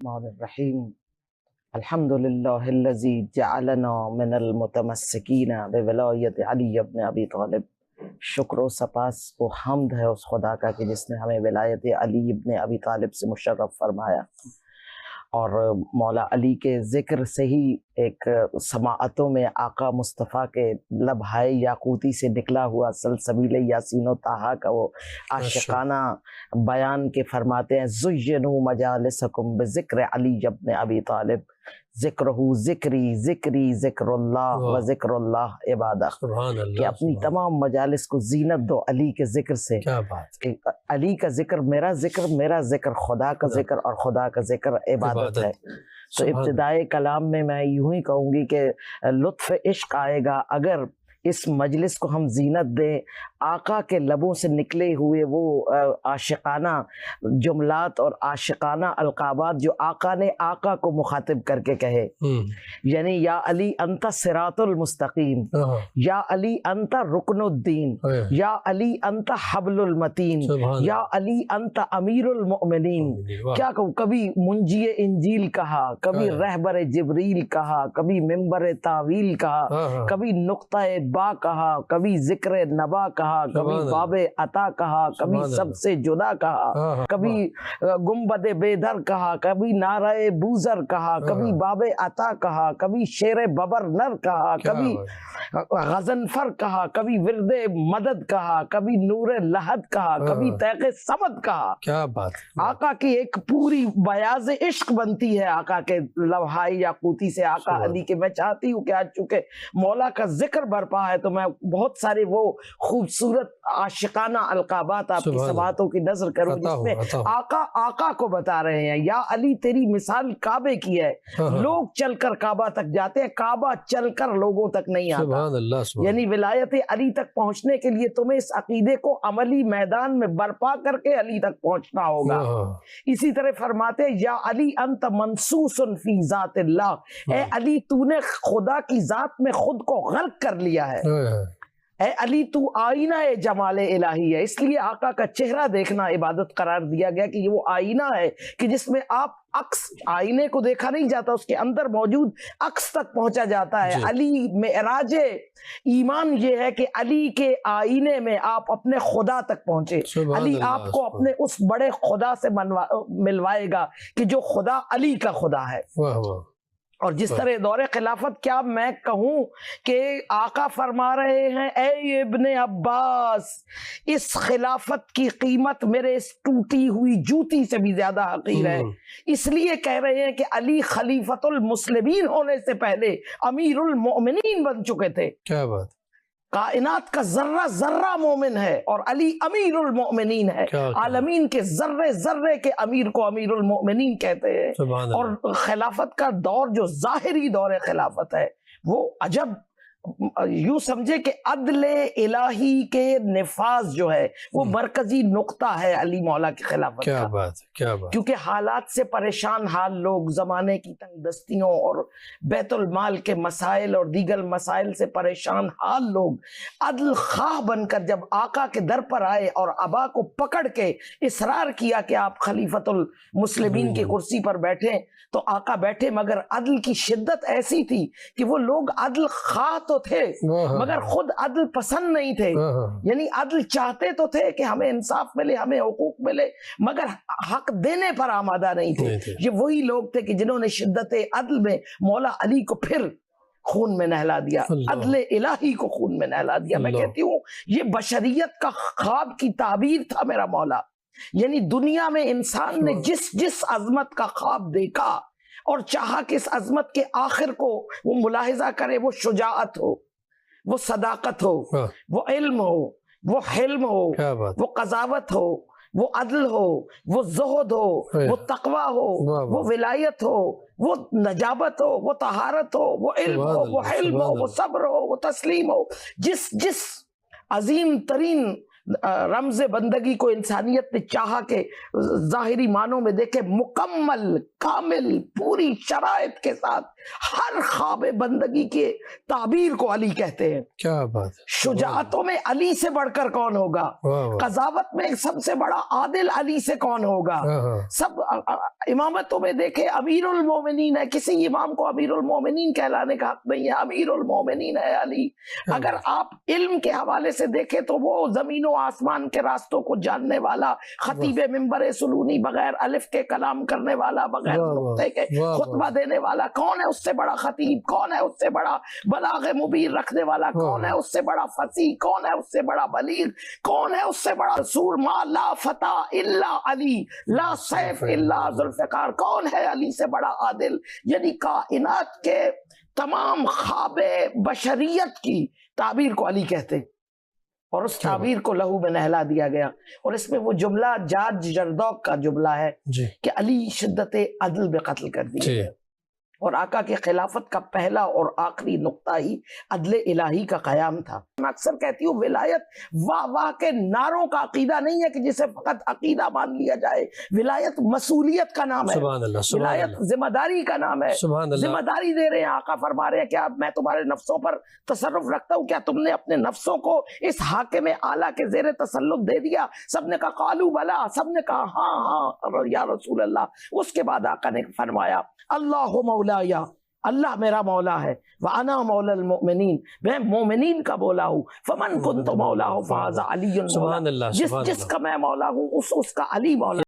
الرحمن الرحیم الحمد للہ الذی جعلنا من المتمسکین بولایت علی ابن ابی طالب۔ شکر و سپاس و حمد ہے اس خدا کا کہ جس نے ہمیں ولایت علی ابن ابی طالب سے مشرف فرمایا، اور مولا علی کے ذکر سے ہی ایک سماعتوں میں آقا مصطفیٰ کے لبہائے یاقوتی سے نکلا ہوا سلسبیل یاسین و طٰہا کا وہ عاشقانہ بیان کے فرماتے ہیں زینوا مجالسکم بذکر علی ابن ابی طالب، ذکرہ ذکری ذکری ذکر اللہ و ذکر اللہ عبادہ، کہ اپنی تمام مجالس کو زینت دو علی کے ذکر سے۔ کیا بات، کہ علی کا ذکر میرا ذکر خدا کا ذکر، اور خدا کا ذکر عبادت ہے۔ تو ابتدائے کلام میں یوں ہی کہوں گی کہ لطف عشق آئے گا اگر اس مجلس کو ہم زینت دیں، آقا کے لبوں سے نکلے ہوئے وہ عاشقانہ جملات اور عاشقانہ القابات جو آقا نے آقا کو مخاطب کر کے کہے، یعنی یا علی انت صراط المستقیم، یا علی انت رکن الدین، یا علی انت حبل المتین، یا علی انت امیر المؤمنین۔ کیا کہوں، کبھی منجی انجیل کہا، کبھی رہبر جبریل کہا، کبھی ممبر تعویل کہا، کبھی نقطہ با کہا، کبھی ذکر نبا کہا، کبھی باب عطا کہا، کبھی سب سے جدا کہا، کبھی گنبد بیدر کہا، کبھی نعرہ بوزر کہا، کبھی باب عطا کہا، کبھی شیر ببر نر کہا، کبھی غضنفر کہا، کبھی ورد مدد کہا، کبھی نور لحد کہا، کبھی تیغ صمد کہا۔ کیا بات، آقا کی ایک پوری بیاض عشق بنتی ہے آقا کے لوحائے یاقوتی سے۔ آقا علی کے میں چاہتی ہوں کہ آج چونکہ مولا کا ذکر برپا ہے تو میں بہت سارے وہ خوبصورت عاشقانہ القابات آپ کی سماعتوں کی نظر کروں جس میں آقا کو بتا رہے ہیں یا علی تیری مثال کعبے کی ہے، لوگ چل کر کعبہ تک جاتے ہیں، کعبہ چل کر لوگوں تک نہیں آتا۔ یعنی ولایت علی تک پہنچنے کے لیے تمہیں اس عقیدے کو عملی میدان میں برپا کر کے علی تک پہنچنا ہوگا۔ اسی طرح فرماتے یا علی انت منصوص فی ذات اللہ، اے علی تو نے خدا کی ذات میں خود کو غرق کر لیا ہے، اے علی تو آئینہ جمال الہی ہے۔ اس لیے آقا کا چہرہ دیکھنا عبادت قرار دیا گیا کہ یہ وہ آئینہ ہے کہ جس میں آپ عکس، آئینے کو دیکھا نہیں جاتا، اس کے اندر موجود عکس تک پہنچا جاتا ہے۔ علی معراج ایمان یہ ہے کہ علی کے آئینے میں آپ اپنے خدا تک پہنچے۔ علی آپ کو اپنے اس بڑے خدا سے ملوائے گا کہ جو خدا علی کا خدا ہے۔ اور جس طرح دور خلافت، کیا میں کہوں کہ آقا فرما رہے ہیں اے ابن عباس، اس خلافت کی قیمت میرے اس ٹوٹی ہوئی جوتی سے بھی زیادہ حقیر ہے۔ اس لیے کہہ رہے ہیں کہ علی خلیفۃ المسلمین ہونے سے پہلے امیر المؤمنین بن چکے تھے۔ کیا بات، کائنات کا ذرہ ذرہ مومن ہے اور علی امیر المؤمنین ہے۔ عالمین کے ذرے ذرے کے امیر کو امیر المؤمنین کہتے ہیں۔ اور خلافت کا دور جو ظاہری دور خلافت ہے وہ عجب، یوں سمجھے کہ عدل الہی کے نفاذ جو ہے وہ مرکزی نقطہ ہے علی مولا کی خلافت کا۔ کیا بات، کیونکہ حالات سے پریشان حال لوگ، زمانے کی تنگ دستیوں اور بیت المال کے مسائل اور دیگر مسائل سے پریشان حال لوگ عدل خواہ بن کر جب آقا کے در پر آئے اور ابا کو پکڑ کے اصرار کیا کہ آپ خلیفۃ المسلمین کی کرسی پر بیٹھیں، تو آقا بیٹھے، مگر عدل کی شدت ایسی تھی کہ وہ لوگ عدل خواہ تو تھے مگر خود عدل پسند نہیں تھے۔ یعنی عدل چاہتے تو تھے کہ ہمیں انصاف ملے، ہمیں حقوق ملے، مگر حق دینے پر آمادہ نہیں تھے۔ یہ وہی لوگ تھے کہ جنہوں نے شدت عدل میں مولا علی کو پھر خون میں نہلا دیا، عدل الہی کو خون میں نہلا دیا۔ میں کہتی ہوں یہ بشریت کا خواب کی تعبیر تھا میرا مولا۔ یعنی دنیا میں انسان نے جس عظمت کا خواب دیکھا اور چاہا کہ اس عظمت کے آخر کو وہ ملاحظہ کرے، وہ شجاعت ہو، وہ صداقت ہو، وہ علم ہو، وہ حلم ہو، وہ قضاوت ہو، وہ عدل ہو، وہ زہد ہو، وہ تقوی ہو، وہ ولایت ہو، وہ نجابت ہو، وہ طہارت ہو، وہ علم ہو، وہ حلم ہو، وہ صبر ہو، وہ تسلیم ہو۔ جس عظیم ترین رمز بندگی کو انسانیت نے چاہا کہ ظاہری معنوں میں دیکھے مکمل کامل پوری شرائط کے ساتھ ہر خواب بندگی کے تعبیر کو علی کہتے ہیں. کیا بات ہے. شجاعتوں میں علی سے بڑھ کر کون ہوگا, قضاوت میں سب سے بڑا عادل علی سے کون ہوگا. سب امامتوں میں دیکھیں امیر المومنین ہے, کسی امام کو امیر المومنین کہلانے کا حق نہیں ہے, امیر المومنین ہے علی. اگر آپ علم کے حوالے سے دیکھیں تو وہ زمین و آسمان کے راستوں کو جاننے والا, خطیب منبر سلونی, بغیر الف کے کلام کرنے والا, بغیر نقطے کے خطبہ دینے والا, کون ہے اس سے بڑا خطیب, کون ہے اس سے بڑا بلاغ مبین رکھنے والا, کون ہے اس سے بڑا فصیح, کون ہے اس سے بڑا بلیغ, کون ہے اس سے بڑا سورما, لا فتح الا علی, لا سیف الا ذوالفقار, کون ہے علی سے بڑا عادل. یعنی کائنات کے تمام خواب بشریت کی تعبیر کو علی کہتے ہیں, اور اس تعبیر کو لہو میں نہلا دیا گیا. اور اس میں وہ جملہ جارج جردوک کا جملہ ہے کہ علی شدت عدل بے قتل کر دی, اور آقا کے خلافت کا پہلا اور آخری نقطہ ہی عدل الہی کا قیام تھا. میں اکثر کہتی ہوں ولایت واہ واہ کے نعروں کا عقیدہ نہیں ہے کہ جسے فقط عقیدہ مان لیا جائے. ولایت مسئولیت کا نام ہے, ولایت ذمہ داری کا نام ہے. ذمہ داری دے رہے ہیں, آقا فرما رہے ہیں کہ میں تمہارے نفسوں پر تصرف رکھتا ہوں, کیا تم نے اپنے نفسوں کو اس حاکم اعلیٰ کے زیر تسلط دے دیا؟ سب نے کہا قالوا بلا, سب نے کہا ہاں ہاں یا رسول اللہ. اس کے بعد آقا نے فرمایا اللہ مولایا, اللہ میرا مولا ہے, وَأَنَا مَوْلَى الْمُؤْمِنِينَ, میں مومنین کا مولا ہوں, فَمَنْ كُنْتُ مَوْلَاهُ فَهَذَا عَلِيٌّ, جس کا میں مولا ہوں اس کا علی مولا.